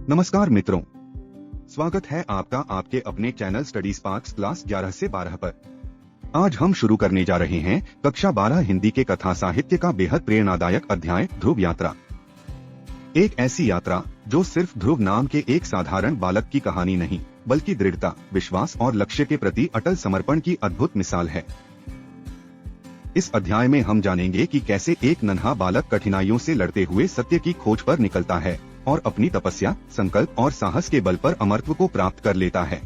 नमस्कार मित्रों, स्वागत है आपका आपके अपने चैनल स्टडी स्पार्क्स क्लास 11 से 12 पर। आज हम शुरू करने जा रहे हैं कक्षा 12 हिंदी के कथा साहित्य का बेहद प्रेरणादायक अध्याय ध्रुव यात्रा। एक ऐसी यात्रा जो सिर्फ ध्रुव नाम के एक साधारण बालक की कहानी नहीं, बल्कि दृढ़ता, विश्वास और लक्ष्य के प्रति अटल समर्पण की अद्भुत मिसाल है। इस अध्याय में हम जानेंगे कि कैसे एक नन्हा बालक कठिनाइयों से लड़ते हुए सत्य की खोज पर निकलता है और अपनी तपस्या, संकल्प और साहस के बल पर अमरत्व को प्राप्त कर लेता है।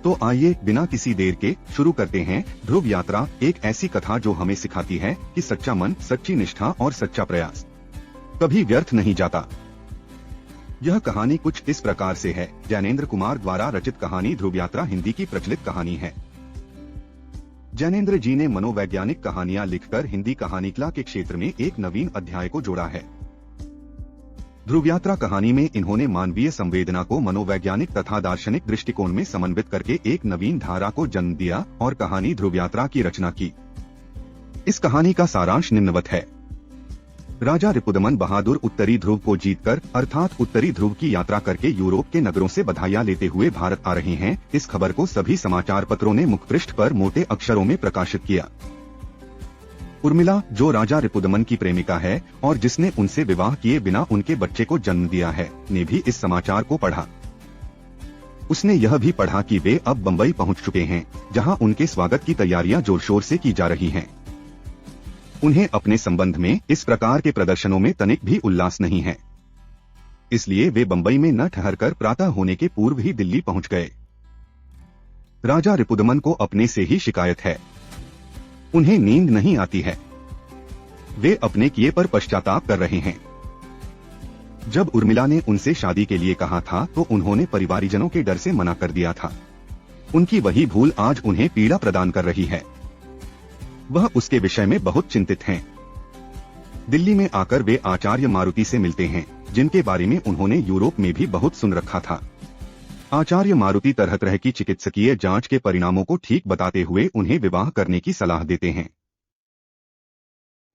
तो आइए बिना किसी देर के शुरू करते हैं। ध्रुव यात्रा एक ऐसी कथा जो हमें सिखाती है कि सच्चा मन, सच्ची निष्ठा और सच्चा प्रयास कभी व्यर्थ नहीं जाता। यह कहानी कुछ इस प्रकार से है। जैनेन्द्र कुमार द्वारा रचित कहानी ध्रुव यात्रा हिंदी की प्रचलित कहानी है। जैनेन्द्र जी ने मनोवैज्ञानिक कहानियां लिखकर हिंदी कहानी कला के क्षेत्र में एक नवीन अध्याय को जोड़ा है। ध्रुव यात्रा कहानी में इन्होंने मानवीय संवेदना को मनोवैज्ञानिक तथा दार्शनिक दृष्टिकोण में समन्वित करके एक नवीन धारा को जन्म दिया और कहानी ध्रुव यात्रा की रचना की। इस कहानी का सारांश निम्नवत है। राजा रिपुदमन बहादुर उत्तरी ध्रुव को जीतकर अर्थात उत्तरी ध्रुव की यात्रा करके यूरोप के नगरों से बधाइयां लेते हुए भारत आ रहे हैं। इस खबर को सभी समाचार पत्रों ने मुखपृष्ठ पर मोटे अक्षरों में प्रकाशित किया। उर्मिला, जो राजा रिपुदमन की प्रेमिका है और जिसने उनसे विवाह किए बिना उनके बच्चे को जन्म दिया है, ने भी इस समाचार को पढ़ा। उसने यह भी पढ़ा कि वे अब बंबई पहुंच चुके हैं, जहां उनके स्वागत की तैयारियां जोर शोर से की जा रही हैं। उन्हें अपने संबंध में इस प्रकार के प्रदर्शनों में तनिक भी उल्लास नहीं है। इसलिए वे बंबई में न ठहरकर प्रातः होने के पूर्व ही दिल्ली पहुंच गए। राजा रिपुदमन को अपने से ही शिकायत है। उन्हें नींद नहीं आती है। वे अपने किए पर पश्चाताप कर रहे हैं। जब उर्मिला ने उनसे शादी के लिए कहा था तो उन्होंने परिवारीजनों के डर से मना कर दिया था। उनकी वही भूल आज उन्हें पीड़ा प्रदान कर रही है। वह उसके विषय में बहुत चिंतित हैं। दिल्ली में आकर वे आचार्य मारुति से मिलते हैं, जिनके बारे में उन्होंने यूरोप में भी बहुत सुन रखा था। आचार्य मारुति तरह तरह की चिकित्सकीय जांच के परिणामों को ठीक बताते हुए उन्हें विवाह करने की सलाह देते हैं।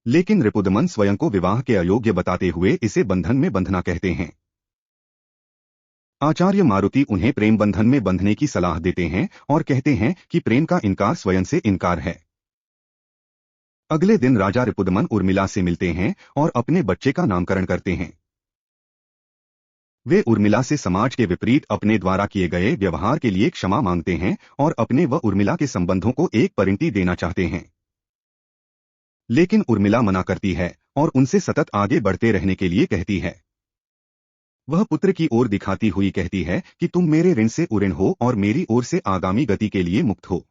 लेकिन रिपुदमन स्वयं को विवाह के अयोग्य बताते हुए इसे बंधन में बंधना कहते हैं। आचार्य मारुति उन्हें प्रेम बंधन में बंधने की सलाह देते हैं और कहते हैं कि प्रेम का इनकार स्वयं से इनकार है। अगले दिन राजा रिपुदमन उर्मिला से मिलते हैं और अपने बच्चे का नामकरण करते हैं। वे उर्मिला से समाज के विपरीत अपने द्वारा किए गए व्यवहार के लिए क्षमा मांगते हैं और अपने व उर्मिला के संबंधों को एक परिणति देना चाहते हैं। लेकिन उर्मिला मना करती है और उनसे सतत आगे बढ़ते रहने के लिए कहती है। वह पुत्र की ओर दिखाती हुई कहती है कि तुम मेरे ऋण से उऋण हो और मेरी ओर से आगामी गति के लिए मुक्त हो।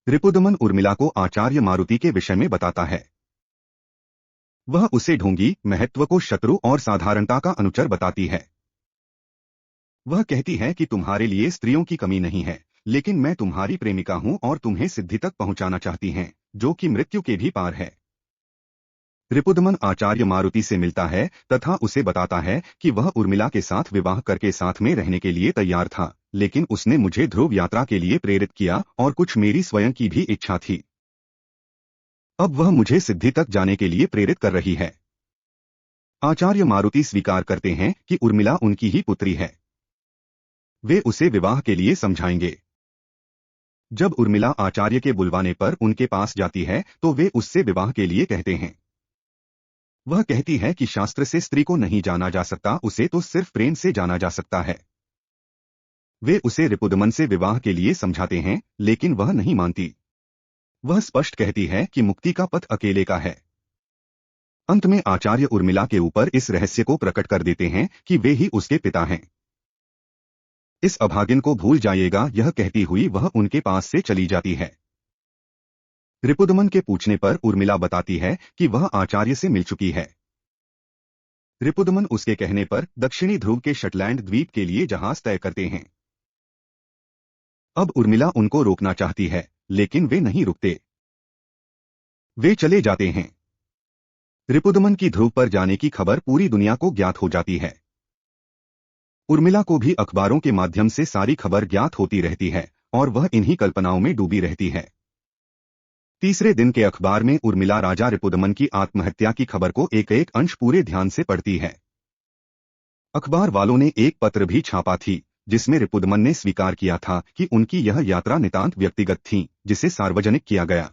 रिपुदमन उर्मिला को आचार्य मारुति के विषय में बताता है। वह उसे ढोंगी, महत्व को शत्रु और साधारणता का अनुचर बताती है। वह कहती है कि तुम्हारे लिए स्त्रियों की कमी नहीं है, लेकिन मैं तुम्हारी प्रेमिका हूं और तुम्हें सिद्धि तक पहुंचाना चाहती हैं, जो कि मृत्यु के भी पार है। रिपुदमन आचार्य मारुति से मिलता है तथा उसे बताता है कि वह उर्मिला के साथ विवाह करके साथ में रहने के लिए तैयार था, लेकिन उसने मुझे ध्रुव यात्रा के लिए प्रेरित किया और कुछ मेरी स्वयं की भी इच्छा थी। अब वह मुझे सिद्धि तक जाने के लिए प्रेरित कर रही है। आचार्य मारुति स्वीकार करते हैं कि उर्मिला उनकी ही पुत्री है। वे उसे विवाह के लिए समझाएंगे। जब उर्मिला आचार्य के बुलवाने पर उनके पास जाती है तो वे उससे विवाह के लिए कहते हैं। वह कहती है कि शास्त्र से स्त्री को नहीं जाना जा सकता, उसे तो सिर्फ प्रेम से जाना जा सकता है। वे उसे रिपुदमन से विवाह के लिए समझाते हैं, लेकिन वह नहीं मानती। वह स्पष्ट कहती है कि मुक्ति का पथ अकेले का है। अंत में आचार्य उर्मिला के ऊपर इस रहस्य को प्रकट कर देते हैं कि वे ही उसके पिता हैं। इस अभागिन को भूल जाइएगा, यह कहती हुई वह उनके पास से चली जाती है। रिपुदमन के पूछने पर उर्मिला बताती है कि वह आचार्य से मिल चुकी है। रिपुदमन उसके कहने पर दक्षिणी ध्रुव के शटलैंड द्वीप के लिए जहाज तय करते हैं। अब उर्मिला उनको रोकना चाहती है, लेकिन वे नहीं रुकते। वे चले जाते हैं। रिपुदमन की ध्रुव पर जाने की खबर पूरी दुनिया को ज्ञात हो जाती है। उर्मिला को भी अखबारों के माध्यम से सारी खबर ज्ञात होती रहती है और वह इन्हीं कल्पनाओं में डूबी रहती है। तीसरे दिन के अखबार में उर्मिला राजा रिपुदमन की आत्महत्या की खबर को एक एक अंश पूरे ध्यान से पढ़ती है। अखबार वालों ने एक पत्र भी छापा थी जिसमें रिपुदमन ने स्वीकार किया था कि उनकी यह यात्रा नितांत व्यक्तिगत थी, जिसे सार्वजनिक किया गया।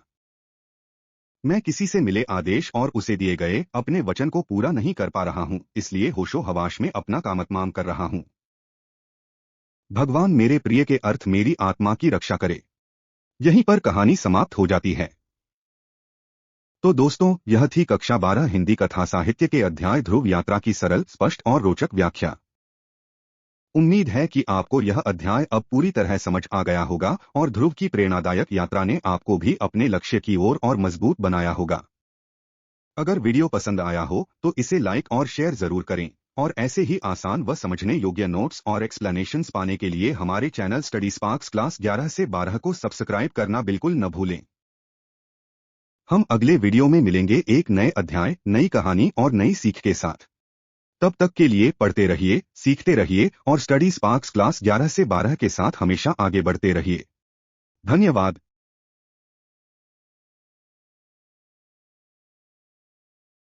मैं किसी से मिले आदेश और उसे दिए गए अपने वचन को पूरा नहीं कर पा रहा हूं, इसलिए होशो हवाश में अपना कामतमाम कर रहा हूं। भगवान मेरे प्रिय के अर्थ मेरी आत्मा की रक्षा करे। यहीं पर कहानी समाप्त हो जाती है। तो दोस्तों, यह थी कक्षा 12 हिंदी कथा साहित्य के अध्याय ध्रुव यात्रा की सरल, स्पष्ट और रोचक व्याख्या। उम्मीद है कि आपको यह अध्याय अब पूरी तरह समझ आ गया होगा और ध्रुव की प्रेरणादायक यात्रा ने आपको भी अपने लक्ष्य की ओर और मजबूत बनाया होगा। अगर वीडियो पसंद आया हो तो इसे लाइक और शेयर जरूर करें और ऐसे ही आसान व समझने योग्य नोट्स और एक्सप्लेनेशंस पाने के लिए हमारे चैनल स्टडी स्पार्क्स क्लास 11 से 12 को सब्सक्राइब करना बिल्कुल न भूलें। हम अगले वीडियो में मिलेंगे एक नए अध्याय, नई कहानी और नई सीख के साथ। तब तक के लिए पढ़ते रहिए, सीखते रहिए और स्टडी स्पार्क्स क्लास 11 से 12 के साथ हमेशा आगे बढ़ते रहिए। धन्यवाद।